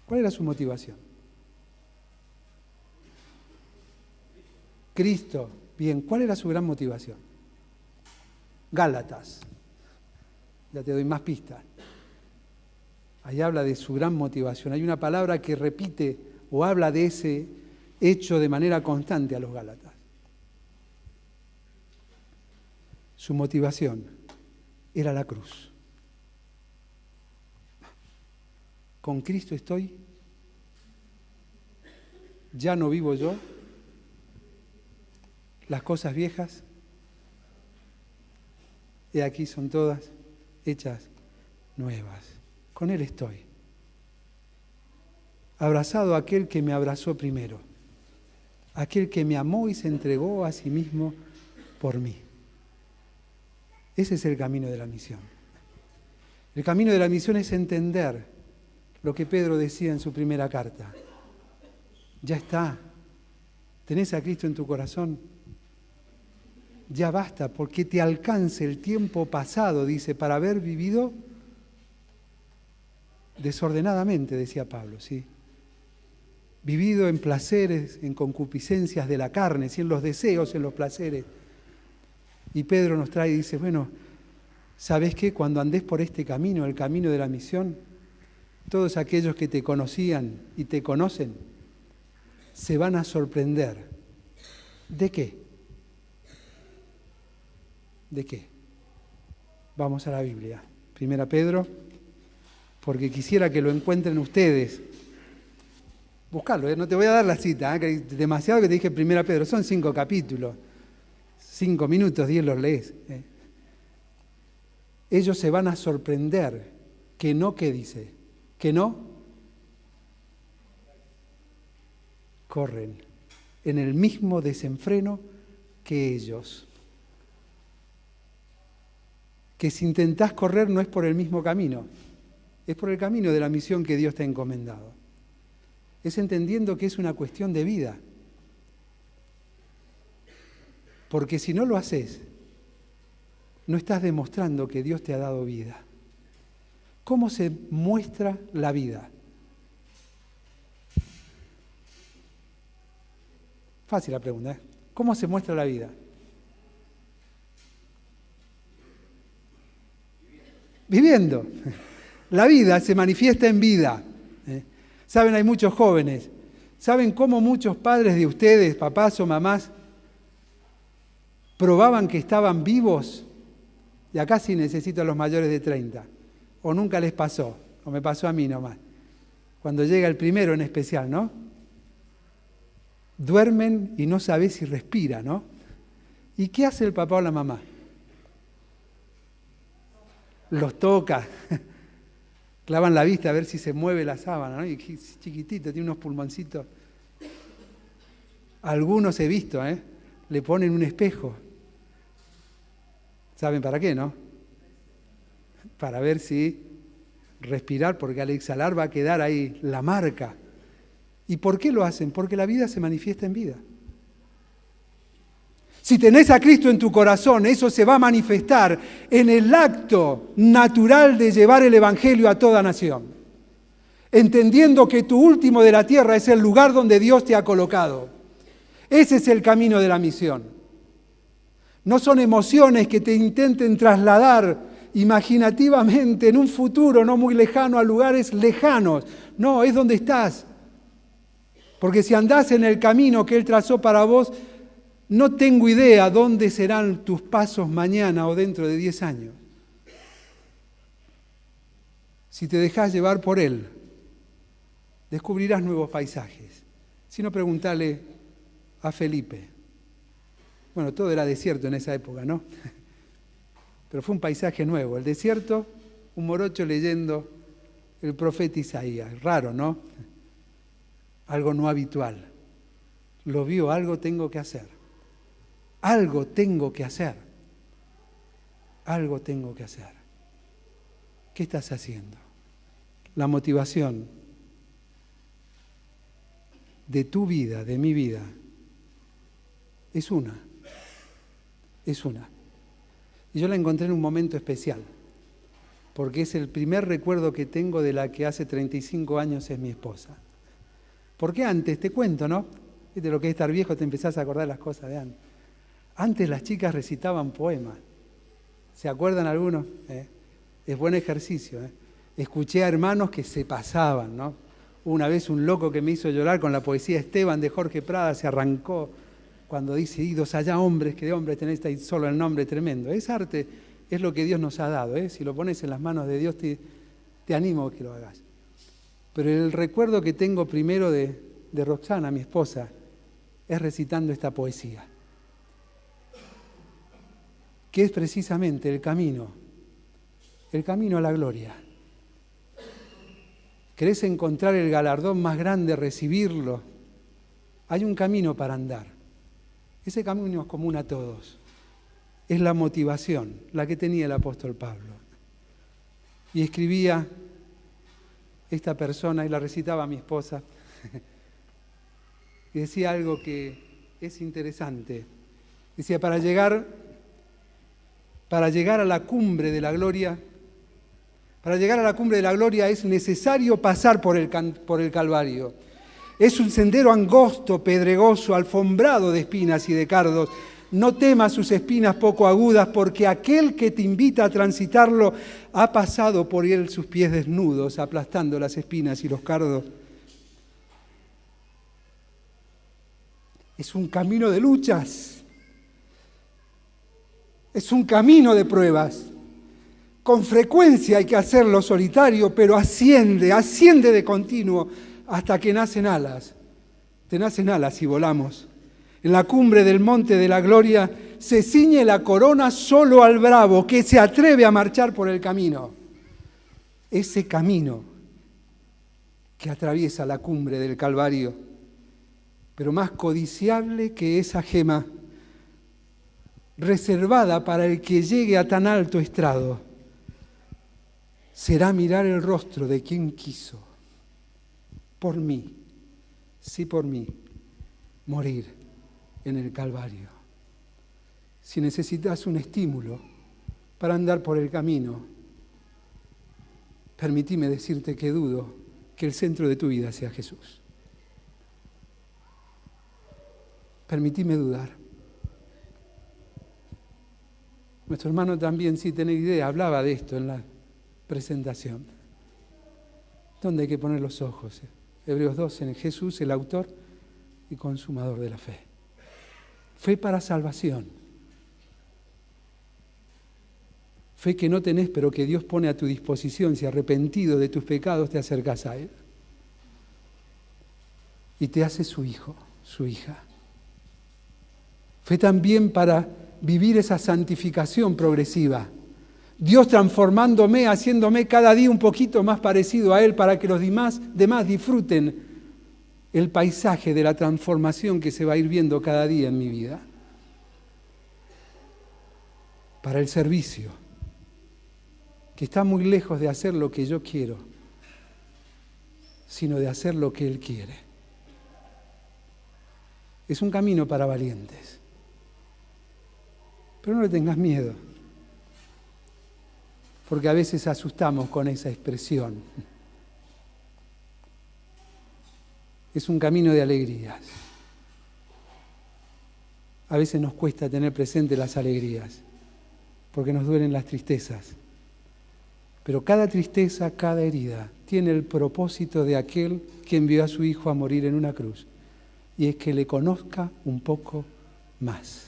A: ¿Cuál era su motivación? Cristo. Bien, ¿cuál era su gran motivación? Gálatas. Ya te doy más pistas. Ahí habla de su gran motivación. Hay una palabra que repite o habla de ese hecho de manera constante a los Gálatas. Su motivación era la cruz. Con Cristo estoy, ya no vivo yo, las cosas viejas, he aquí son todas hechas nuevas. Con Él estoy, abrazado a aquel que me abrazó primero, aquel que me amó y se entregó a sí mismo por mí. Ese es el camino de la misión. El camino de la misión es entender lo que Pedro decía en su primera carta. Ya está. ¿Tenés a Cristo en tu corazón? Ya basta, porque te alcance el tiempo pasado, dice, para haber vivido desordenadamente, decía Pablo, ¿sí? Vivido en placeres, en concupiscencias de la carne, ¿sí? En los deseos, en los placeres. Y Pedro nos trae y dice, bueno, ¿sabés qué? Cuando andés por este camino, el camino de la misión, todos aquellos que te conocían y te conocen se van a sorprender. ¿De qué? ¿De qué? Vamos a la Biblia. 1 Pedro, porque quisiera que lo encuentren ustedes. Buscarlo, no te voy a dar la cita, que demasiado que te dije 1 Pedro, son 5 capítulos. 5 minutos, 10 los lees. Ellos se van a sorprender que no, ¿qué dice? Que no corren en el mismo desenfreno que ellos. Que si intentás correr no es por el mismo camino, es por el camino de la misión que Dios te ha encomendado. Es entendiendo que es una cuestión de vida. Porque si no lo haces, no estás demostrando que Dios te ha dado vida. ¿Cómo se muestra la vida? Fácil la pregunta, ¿eh? ¿Cómo se muestra la vida? Viviendo. La vida se manifiesta en vida. Saben, hay muchos jóvenes. ¿Saben cómo muchos padres de ustedes, papás o mamás, probaban que estaban vivos? Y acá sí necesito a los mayores de 30. O nunca les pasó, o me pasó a mí nomás. Cuando llega el primero en especial, ¿no? Duermen y no sabés si respira, ¿no? ¿Y qué hace el papá o la mamá? Los toca, clavan la vista a ver si se mueve la sábana, ¿no? Y chiquitito, tiene unos pulmoncitos. Algunos he visto, le ponen un espejo. ¿Saben para qué, no? Para ver si respirar, porque al exhalar va a quedar ahí la marca. ¿Y por qué lo hacen? Porque la vida se manifiesta en vida. Si tenés a Cristo en tu corazón, eso se va a manifestar en el acto natural de llevar el Evangelio a toda nación. Entendiendo que tu último de la tierra es el lugar donde Dios te ha colocado. Ese es el camino de la misión. No son emociones que te intenten trasladar imaginativamente en un futuro no muy lejano a lugares lejanos. No, es donde estás. Porque si andás en el camino que Él trazó para vos, no tengo idea dónde serán tus pasos mañana o dentro de 10 años. Si te dejás llevar por Él, descubrirás nuevos paisajes. Si no, preguntale a Felipe. Bueno, todo era desierto en esa época, ¿no? Pero fue un paisaje nuevo. El desierto, un morocho leyendo el profeta Isaías. Raro, ¿no? Algo no habitual. Lo vio, algo tengo que hacer. Algo tengo que hacer. Algo tengo que hacer. ¿Qué estás haciendo? La motivación de tu vida, de mi vida, es una. Es una. Y yo la encontré en un momento especial, porque es el primer recuerdo que tengo de la que hace 35 años es mi esposa. Porque antes, te cuento, ¿no? Viste lo que es estar viejo, te empezás a acordar las cosas de antes. Antes las chicas recitaban poemas. ¿Se acuerdan algunos? Es buen ejercicio. Escuché a hermanos que se pasaban, ¿no? Una vez un loco que me hizo llorar con la poesía Esteban de Jorge Prada se arrancó cuando dice, idos allá hombres, que de hombres tenéis ahí solo el nombre tremendo. Es arte, es lo que Dios nos ha dado. Si lo pones en las manos de Dios, te animo a que lo hagas. Pero el recuerdo que tengo primero de Roxana, mi esposa, es recitando esta poesía, que es precisamente el camino a la gloria. ¿Querés encontrar el galardón más grande, recibirlo? Hay un camino para andar. Ese camino es común a todos. Es la motivación, la que tenía el apóstol Pablo. Y escribía esta persona y la recitaba a mi esposa. Y decía algo que es interesante. Decía, para llegar a la cumbre de la gloria, es necesario pasar por el Calvario. Es un sendero angosto, pedregoso, alfombrado de espinas y de cardos. No temas sus espinas poco agudas, porque aquel que te invita a transitarlo ha pasado por él sus pies desnudos, aplastando las espinas y los cardos. Es un camino de luchas. Es un camino de pruebas. Con frecuencia hay que hacerlo solitario, pero asciende de continuo hasta que nacen alas. Te nacen alas y volamos. En la cumbre del monte de la gloria se ciñe la corona solo al bravo que se atreve a marchar por el camino. Ese camino que atraviesa la cumbre del Calvario, pero más codiciable que esa gema, reservada para el que llegue a tan alto estrado, será mirar el rostro de quien quiso, por mí, sí por mí, morir en el Calvario. Si necesitas un estímulo para andar por el camino, permitime decirte que dudo que el centro de tu vida sea Jesús. Permitime dudar. Nuestro hermano también, sin tener idea, hablaba de esto en la presentación. ¿Dónde hay que poner los ojos? Hebreos 12, en Jesús, el autor y consumador de la fe. Fe para salvación. Fe que no tenés, pero que Dios pone a tu disposición. Si arrepentido de tus pecados te acercas a Él. Y te hace su hijo, su hija. Fe también para vivir esa santificación progresiva. Dios transformándome, haciéndome cada día un poquito más parecido a Él para que los demás disfruten el paisaje de la transformación que se va a ir viendo cada día en mi vida. Para el servicio, que está muy lejos de hacer lo que yo quiero, sino de hacer lo que Él quiere. Es un camino para valientes. Pero no le tengas miedo, porque a veces asustamos con esa expresión. Es un camino de alegrías. A veces nos cuesta tener presentes las alegrías, porque nos duelen las tristezas. Pero cada tristeza, cada herida, tiene el propósito de aquel que envió a su Hijo a morir en una cruz, y es que le conozca un poco más.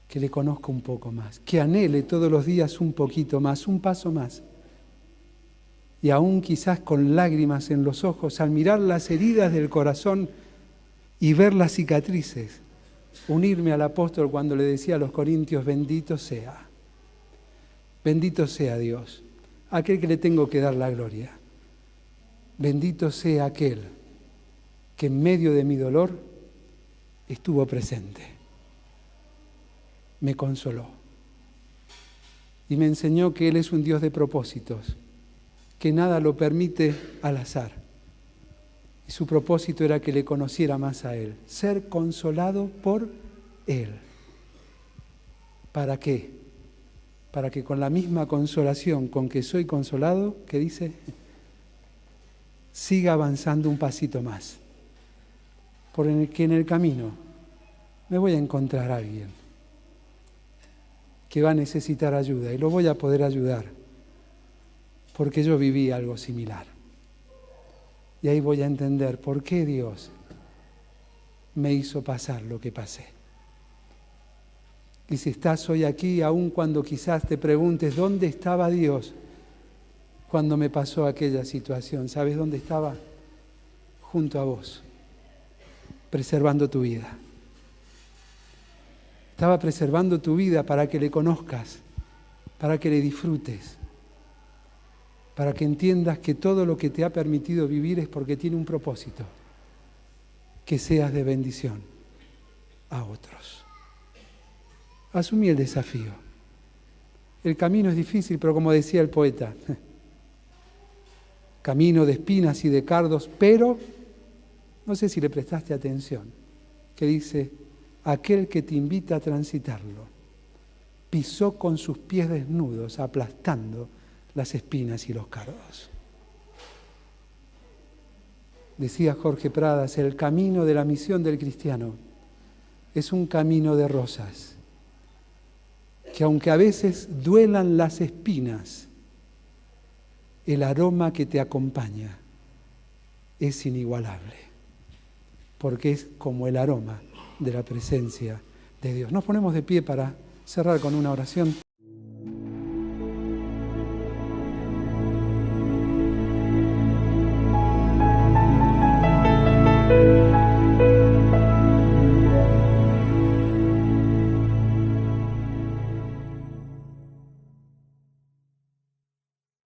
A: Que le conozca un poco más, que anhele todos los días un poquito más, un paso más. Y aún quizás con lágrimas en los ojos, al mirar las heridas del corazón, y ver las cicatrices, unirme al apóstol cuando le decía a los corintios, bendito sea Dios, aquel que le tengo que dar la gloria. Bendito sea aquel que en medio de mi dolor estuvo presente, me consoló y me enseñó que Él es un Dios de propósitos, que nada lo permite al azar. Y su propósito era que le conociera más a Él, ser consolado por Él. ¿Para qué? Para que con la misma consolación con que soy consolado, ¿qué dice? Siga avanzando un pasito más. Porque en el camino me voy a encontrar a alguien que va a necesitar ayuda y lo voy a poder ayudar porque yo viví algo similar. Y ahí voy a entender por qué Dios me hizo pasar lo que pasé. Y si estás hoy aquí, aun cuando quizás te preguntes dónde estaba Dios cuando me pasó aquella situación, ¿sabes dónde estaba? Junto a vos, preservando tu vida. Estaba preservando tu vida para que le conozcas, para que le disfrutes, para que entiendas que todo lo que te ha permitido vivir es porque tiene un propósito, que seas de bendición a otros. Asumí el desafío. El camino es difícil, pero como decía el poeta, camino de espinas y de cardos, pero, no sé si le prestaste atención, que dice, aquel que te invita a transitarlo, pisó con sus pies desnudos, aplastando las espinas y los cardos. Decía Jorge Pradas, el camino de la misión del cristiano es un camino de rosas, que aunque a veces duelan las espinas, el aroma que te acompaña es inigualable, porque es como el aroma de la presencia de Dios. Nos ponemos de pie para cerrar con una oración.